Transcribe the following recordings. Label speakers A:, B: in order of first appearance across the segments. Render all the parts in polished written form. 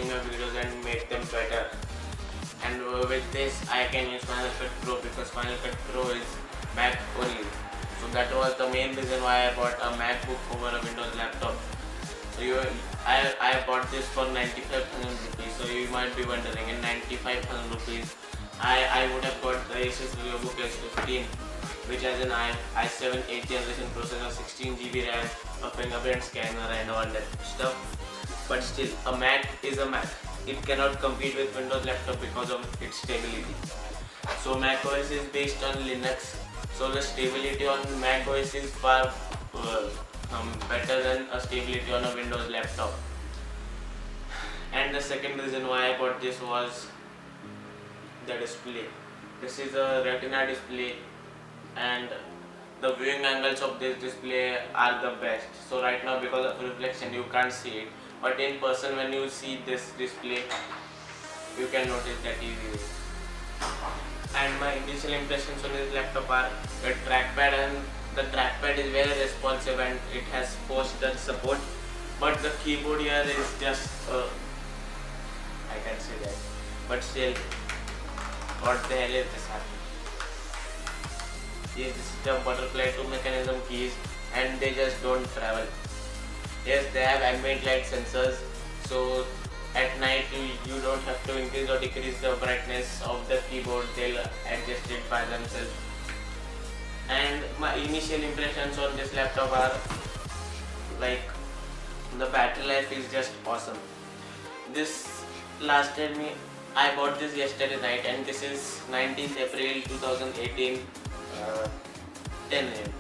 A: watching my videos and make them better. And with this I can use Final Cut Pro because Final Cut Pro is Mac only. So that was the main reason why I bought a Macbook over a Windows laptop. So I bought this for 95,000 rupees. So you might be wondering, in 95,000 rupees I would have got the Asus VivoBook S15, which has an i7 8th generation processor, 16 GB RAM, a fingerprint scanner and all that stuff. But still, a Mac is a Mac. It cannot compete with Windows laptop because of its stability. So Mac OS is based on Linux. So the stability on Mac OS is far better than a stability on a Windows laptop. And the second reason why I bought this was the display. This is a retina display and the viewing angles of this display are the best. So right now, because of reflection, you can't see it, but in person when you see this display you can notice that easily. And my initial impressions on this laptop are the trackpad, and the trackpad is very responsive and it has touch support, but the keyboard here is just I can say that, but still, what the hell is this happening? Yes, this is the butterfly 2 mechanism keys and they just don't travel. Yes, they have ambient light sensors, so at night you don't have to increase or decrease the brightness of the keyboard, they'll adjust it by themselves. And my initial impressions on this laptop are like, the battery life is just awesome. This lasted me, I bought this yesterday night and this is 19th April 2018, 10 AM.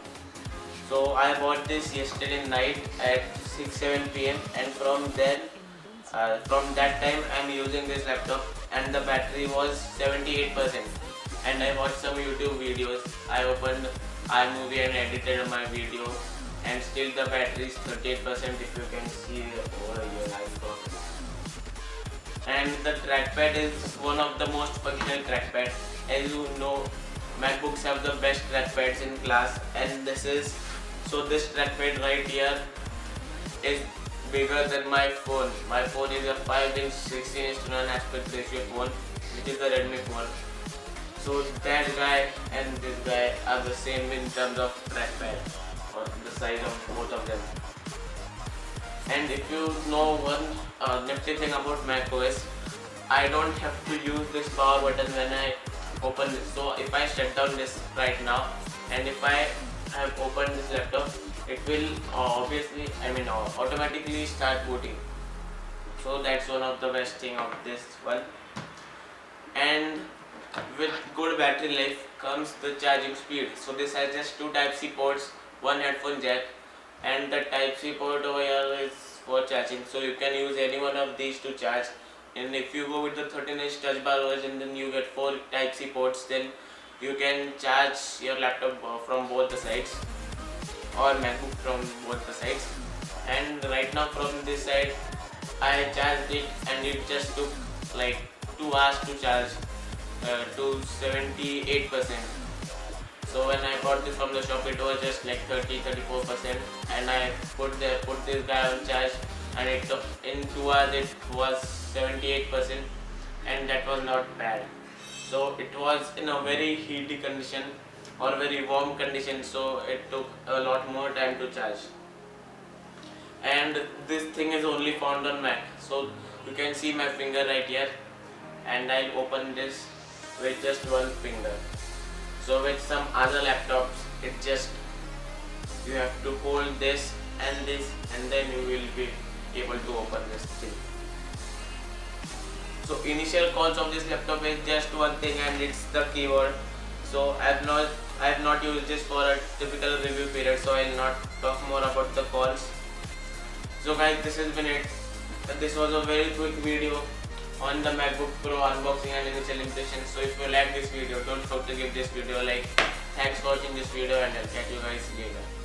A: So I bought this yesterday night at 6-7 PM and from that time I am using this laptop and the battery was 78%, and I watched some YouTube videos, I opened iMovie and edited my video, and still the battery is 38%, if you can see over here. And the trackpad is one of the most functional trackpad. As you know, MacBooks have the best trackpads in class, and this trackpad right here is bigger than my phone. My phone is a 5-inch 16:9 aspect ratio phone, which is the Redmi phone. So that guy and this guy are the same in terms of trackpad, or the size of both of them. And if you know one nifty thing about macOS, I don't have to use this power button when I open this. So if I shut down this right now and if I have opened this laptop, it will automatically start booting. So that's one of the best thing of this one. And with good battery life comes the charging speed. So this has just 2 Type-C ports, 1 headphone jack, and the Type-C port over here is for charging. So you can use any one of these to charge. And if you go with the 13-inch touch bar version, then you get 4 Type-C ports. Then you can charge your laptop from both the sides, or MacBook from both the sides. And right now from this side I charged it and it just took like 2 hours to charge to 78%. So when I bought this from the shop, it was just like 30-34%, and I put this guy on charge and it took, in 2 hours it was 78%, and that was not bad. So it was in a very heaty condition or very warm condition, so it took a lot more time to charge. And this thing is only found on Mac. So you can see my finger right here, and I'll open this with just one finger. So with some other laptops, you have to hold this and this, and then you will be able to open this thing. So initial cons of this laptop is just one thing, and it's the keyboard. So I have not used this for a typical review period, so I will not talk more about the cons. So guys, this has been it. This was a very quick video on the MacBook Pro unboxing and initial impressions. So if you like this video, don't forget to give this video a like. Thanks for watching this video, and I'll catch you guys later.